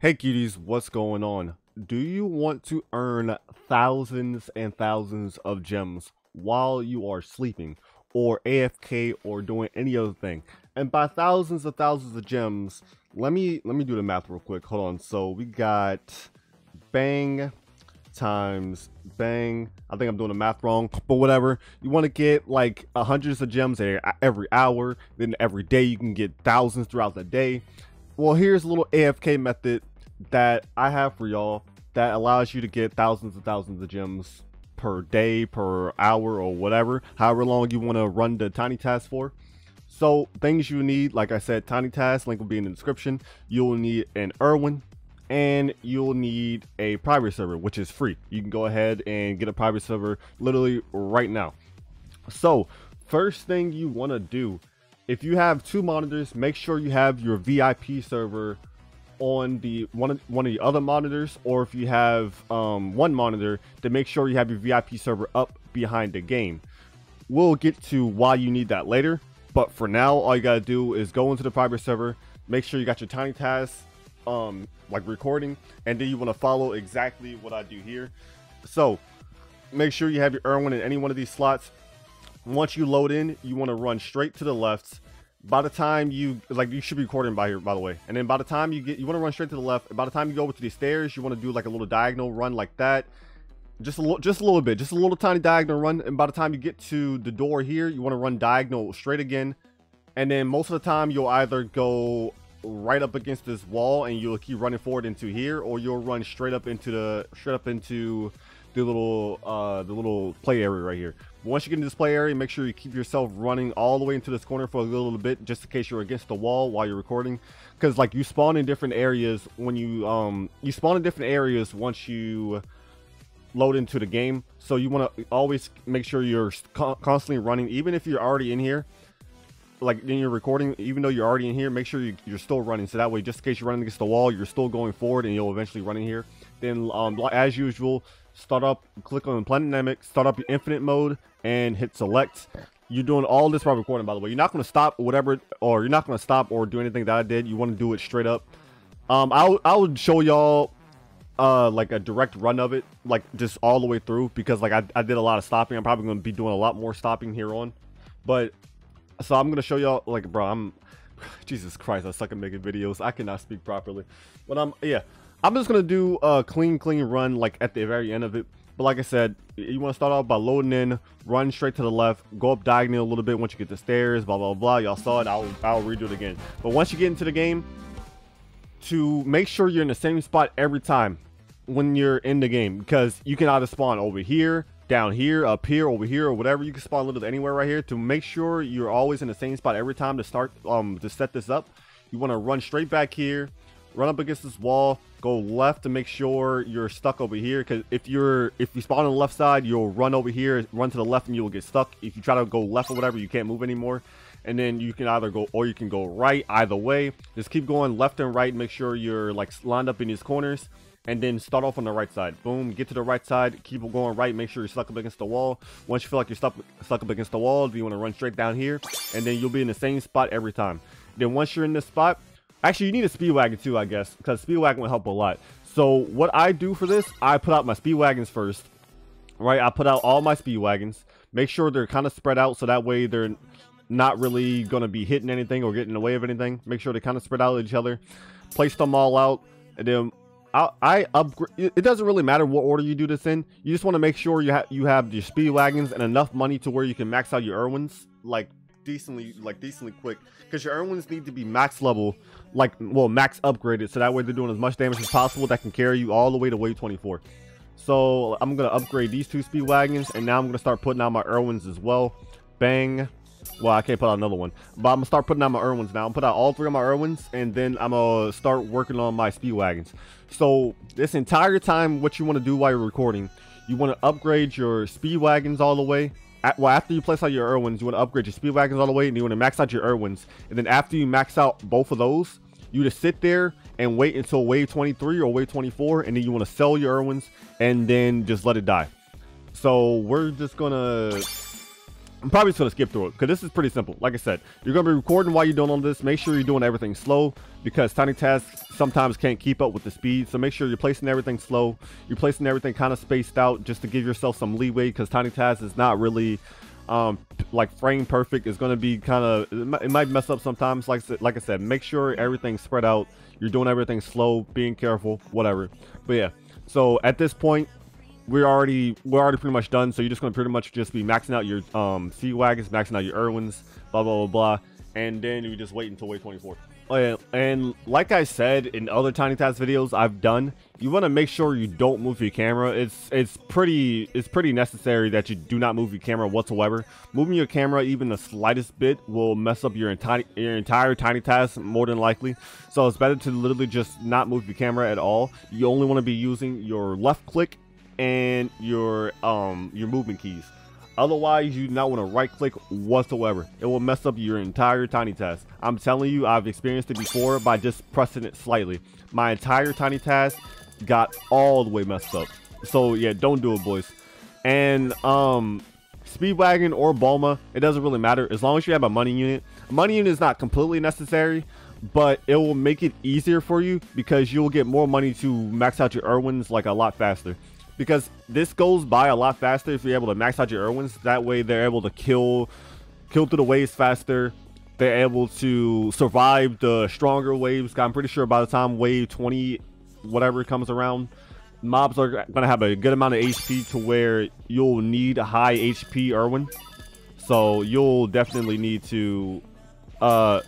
Hey cuties, what's going on? Do you want to earn thousands and thousands of gems while you are sleeping or AFK or doing any other thing? And by thousands of gems, let me do the math real quick. Hold on. So we got bang times bang. I think I'm doing the math wrong, but whatever. You want to get like hundreds of gems every hour, then every day you can get thousands throughout the day. Well, here's a little AFK method that I have for y'all that allows you to get thousands and thousands of gems per day, per hour, or whatever, however long you want to run the tiny task for. So things you need, like I said, tiny task, link will be in the description. You'll need an Irwin, and you'll need a private server, which is free. You can go ahead and get a private server literally right now. So first thing you want to do, if you have two monitors, make sure you have your VIP server on the one of the other monitors, or if you have one monitor, to make sure you have your VIP server up behind the game. We'll get to why you need that later, but for now all you gotta do is go into the private server, make sure you got your tiny tasks like recording, and then you want to follow exactly what I do here. So make sure you have your Irwin in any one of these slots. Once you load in, you want to run straight to the left. By the time you should be recording by here, by the way, and then by the time you want to run straight to the left. And by the time you go over to these stairs, you want to do like a little diagonal run like that, just a little bit, just a little tiny diagonal run. And by the time you get to the door here, you want to run diagonal straight again. And then most of the time you'll either go right up against this wall and you'll keep running forward into here, or you'll run straight up into the little play area right here. But once you get into this play area, make sure you keep yourself running all the way into this corner for a little bit, just in case you're against the wall while you're recording, because like you spawn in different areas when you spawn in different areas once you load into the game. So you want to always make sure you're constantly running, even if you're already in here. Like in your recording, even though you're already in here, make sure you're still running, so that way, just in case you're running against the wall, you're still going forward and you'll eventually run in here. Then as usual, start up, click on Planet Namek, start up your infinite mode and hit select. You're doing all this while recording, by the way. You're not going to stop whatever, or you're not going to stop or do anything that I did. You want to do it straight up. I would show y'all like a direct run of it, like just all the way through, because like I did a lot of stopping. I'm probably going to be doing a lot more stopping here on, but so I'm gonna show y'all, like, bro, Jesus Christ, I suck at making videos. I cannot speak properly. But I'm just gonna do a clean run like at the very end of it. But like I said, you want to start off by loading in, run straight to the left, go up diagonal a little bit once you get the stairs, blah blah blah. Y'all saw it. I'll redo it again. But once you get into the game, to make sure you're in the same spot every time when you're in the game, because you can either spawn over here, down here, up here, over here, or whatever. You can spawn literally anywhere right here. To make sure you're always in the same spot every time to start to set this up, you want to run straight back here, run up against this wall, go left to make sure you're stuck over here, because if you spawn on the left side, you'll run over here, run to the left, and you'll get stuck. If you try to go left or whatever, you can't move anymore. And then you can either go, or you can go right. Either way, just keep going left and right, make sure you're like lined up in these corners. And then start off on the right side. Boom, get to the right side, keep going right, make sure you're stuck up against the wall. Once you feel like you're stuck up against the wall, you want to run straight down here, and then you'll be in the same spot every time. Then once you're in this spot, actually you need a speed wagon too, I guess, because speed wagon will help a lot. So what I do for this, I put out my speed wagons first, right? I put out all my speed wagons, make sure they're kind of spread out, so that way they're not really going to be hitting anything or getting in the way of anything. Make sure they kind of spread out each other, place them all out, and then I upgrade. It doesn't really matter what order you do this in. You just want to make sure you have your speed wagons and enough money to where you can max out your Irwins like decently quick, because your Irwins need to be max level, max upgraded, so that way they're doing as much damage as possible that can carry you all the way to wave 24. So I'm gonna upgrade these two speed wagons, and now I'm gonna start putting out my Irwins as well. Bang. Well, I can't put out another one, but I'm gonna start putting out my Irwins now. I'm put out all three of my Irwins, and then I'm gonna start working on my speed wagons. So this entire time, what you want to do while you're recording, you want to upgrade your speed wagons all the way. After you place out your Irwins, you want to upgrade your speed wagons all the way, and you want to max out your Irwins. And then after you max out both of those, you just sit there and wait until wave 23 or wave 24, and then you want to sell your Irwins and then just let it die. So we're just gonna I'm probably just going to skip through it because this is pretty simple. Like I said, you're going to be recording while you're doing all this. Make sure you're doing everything slow because Tiny Tasks sometimes can't keep up with the speed. So make sure you're placing everything slow. You're placing everything kind of spaced out just to give yourself some leeway because Tiny Tasks is not really like frame perfect. It's going to be kind of, it might mess up sometimes. Like I said, make sure everything's spread out. You're doing everything slow, being careful, whatever. But yeah, so at this point, we're already pretty much done. So you're just gonna pretty much just be maxing out your Sea-Wagons, maxing out your Irwins, blah blah blah blah, and then you just wait until wave 24. And like I said in other Tiny Task videos I've done, you want to make sure you don't move your camera. It's pretty necessary that you do not move your camera whatsoever. Moving your camera even the slightest bit will mess up your entire Tiny Task more than likely. So it's better to literally just not move your camera at all. You only want to be using your left click and your movement keys. Otherwise, you do not want to right click whatsoever. It will mess up your entire Tiny Task. I'm telling you, I've experienced it before by just pressing it slightly. My entire Tiny Task got all the way messed up. So yeah, don't do it, boys. And Speedwagon or Bulma, it doesn't really matter as long as you have a money unit. A money unit is not completely necessary, but it will make it easier for you because you'll get more money to max out your Irwins like a lot faster. Because this goes by a lot faster if you're able to max out your Irwins. That way they're able to kill through the waves faster. They're able to survive the stronger waves. I'm pretty sure by the time wave 20 whatever comes around, mobs are going to have a good amount of HP to where you'll need a high HP Irwin. So you'll definitely need to I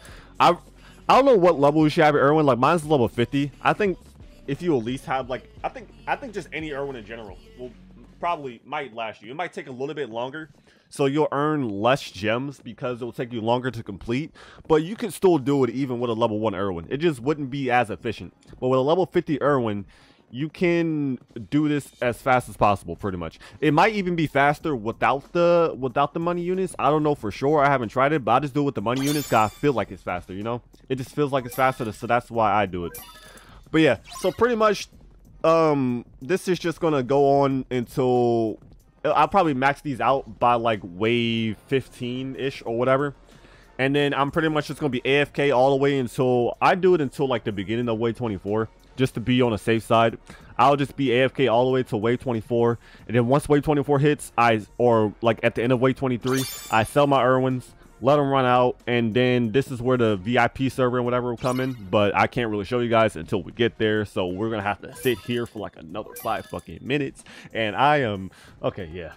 don't know what level you should have your Irwin. Like mine's level 50. I think if you at least have like, I think just any Irwin in general will might last you. It might take a little bit longer, so you'll earn less gems because it will take you longer to complete. But you can still do it even with a level 1 Irwin. It just wouldn't be as efficient. But with a level 50 Irwin, you can do this as fast as possible, pretty much. It might even be faster without the money units. I don't know for sure. I haven't tried it, but I just do it with the money units because I feel like it's faster. You know, it just feels like it's faster, so that's why I do it. But yeah, so pretty much this is just gonna go on until I'll probably max these out by like wave 15-ish or whatever. And then I'm pretty much just gonna be AFK all the way until I do it until like the beginning of wave 24, just to be on a safe side. I'll just be AFK all the way to wave 24, and then once wave 24 hits, or like at the end of wave 23, I sell my Irwins, let them run out, and then this is where the VIP server and whatever will come in. But I can't really show you guys until we get there, so we're gonna have to sit here for like another 5 fucking minutes. And I am okay, yeah.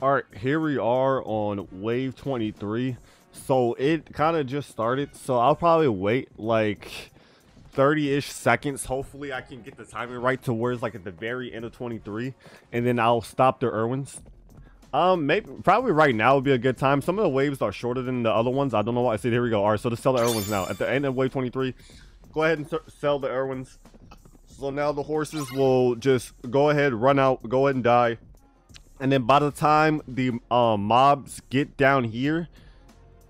All right, here we are on wave 23. So it kind of just started, so I'll probably wait like 30-ish seconds. Hopefully I can get the timing right to where it's like at the very end of 23, and then I'll stop the Irwins. Probably right now would be a good time. Some of the waves are shorter than the other ones. I don't know why. I see, here we go. All right, so to sell the Irwins now at the end of wave 23, go ahead and sell the Irwins. So now the horses will just go ahead, run out, go ahead and die. And then by the time the mobs get down here,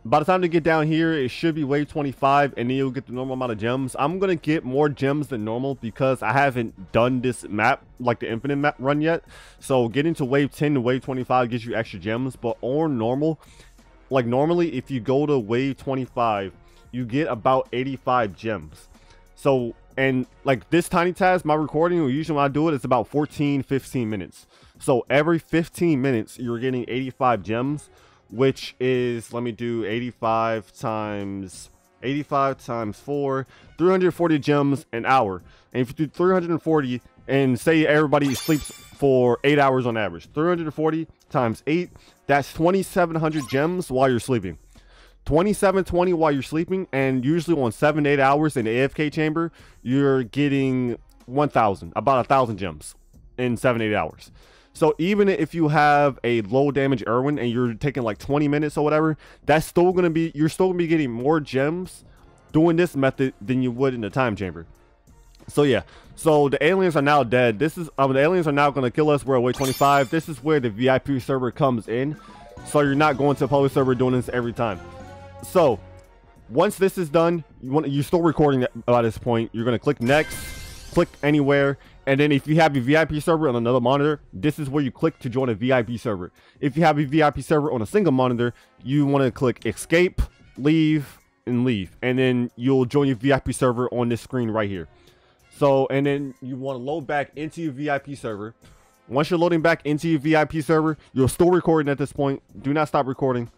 it should be wave 25, and then you'll get the normal amount of gems. I'm gonna get more gems than normal because I haven't done this map, like the infinite map run yet. So getting to wave 10 to wave 25 gives you extra gems. But on normal, like normally if you go to wave 25, you get about 85 gems. So, and like this Tiny Task, my recording, usually when I do it, it's about 14-15 minutes. So every 15 minutes you're getting 85 gems, which is, let me do 85 times 4, 340 gems an hour. And if you do 340, and say everybody sleeps for 8 hours on average, 340 times 8, that's 2,700 gems while you're sleeping. 2720 while you're sleeping, and usually on 7-8 hours in the AFK chamber, you're getting 1,000, about 1,000 gems in 7-8 hours. So even if you have a low damage Irwin and you're taking like 20 minutes or whatever, that's still gonna be, you're still gonna be getting more gems doing this method than you would in the time chamber. So yeah, so the aliens are now dead. This is the aliens are now gonna kill us. We're at wave 25. This is where the VIP server comes in. So you're not going to a public server doing this every time. So once this is done, you're still recording by this point. You're gonna click next, click anywhere. And then if you have your VIP server on another monitor, this is where you click to join a VIP server. If you have a VIP server on a single monitor, you want to click escape, leave, and leave. And then you'll join your VIP server on this screen right here. So, and then you want to load back into your VIP server. Once you're loading back into your VIP server, you're still recording at this point. Do not stop recording.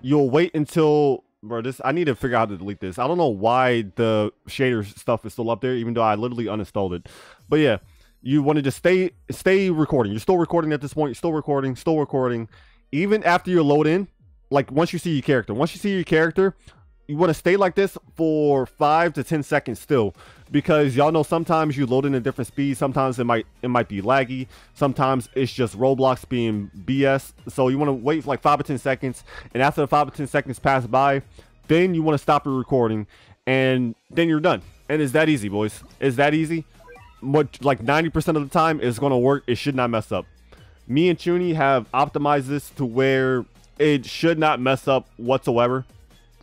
You'll wait until, bro, I need to figure out how to delete this. I don't know why the shader stuff is still up there, even though I literally uninstalled it. But yeah, you want to just stay recording. You're still recording at this point. You're still recording. Even after you load in, like once you see your character, you want to stay like this for 5 to 10 seconds still, because y'all know sometimes you load in at different speeds. Sometimes it might be laggy. Sometimes it's just Roblox being BS. So you want to wait for like 5 or 10 seconds, and after the 5 or 10 seconds pass by, then you want to stop your recording, and then you're done. And it's that easy, boys. It's that easy. Like 90% of the time, it's gonna work. It should not mess up. Me and Chuni have optimized this to where it should not mess up whatsoever.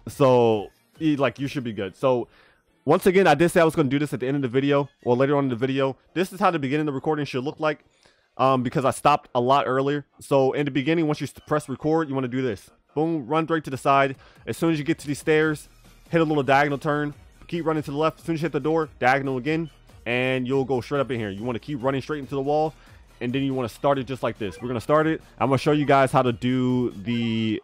So like you should be good. So once again, I did say I was going to do this at the end of the video or later on in the video. This is how the beginning of the recording should look like, because I stopped a lot earlier. So in the beginning, once you press record, you want to do this. Boom, run straight to the side. As soon as you get to these stairs, hit a little diagonal turn, keep running to the left. As soon as you hit the door, diagonal again, and you'll go straight up in here. You want to keep running straight into the wall, and then you want to start it just like this. We're going to start it. I'm going to show you guys how to do the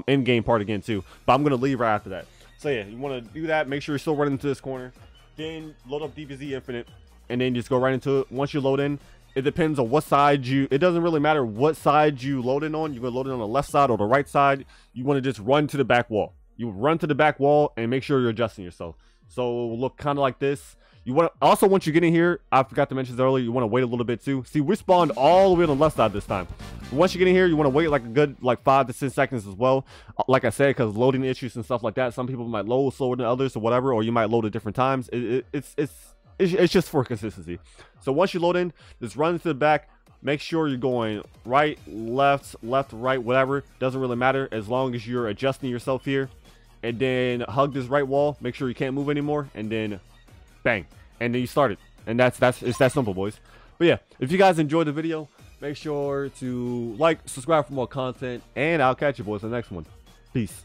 end game part again too, but I'm going to leave right after that. So yeah, you want to do that. Make sure you're still running into this corner. Then load up DBZ Infinite, and then just go right into it. Once you load in, it depends on what side it doesn't really matter what side you load in on. You're going to load it on the left side or the right side. You want to just run to the back wall. You run to the back wall and make sure you're adjusting yourself. So it will look kind of like this. You want to also, once you get in here, I forgot to mention this earlier, you want to wait a little bit too. See, we spawned all the way on the left side this time. Once you get in here, you want to wait like a good 5 to 10 seconds as well. Like I said, because loading issues and stuff like that, some people might load slower than others or whatever, or you might load at different times. It's just for consistency. So once you load in, just run to the back. Make sure you're going right, left, right, whatever. Doesn't really matter as long as you're adjusting yourself here. And then hug this right wall. Make sure you can't move anymore, and then bang, and then you start it. And it's that simple, boys. But yeah, if you guys enjoyed the video, make sure to like, subscribe for more content, and I'll catch you boys in the next one. Peace.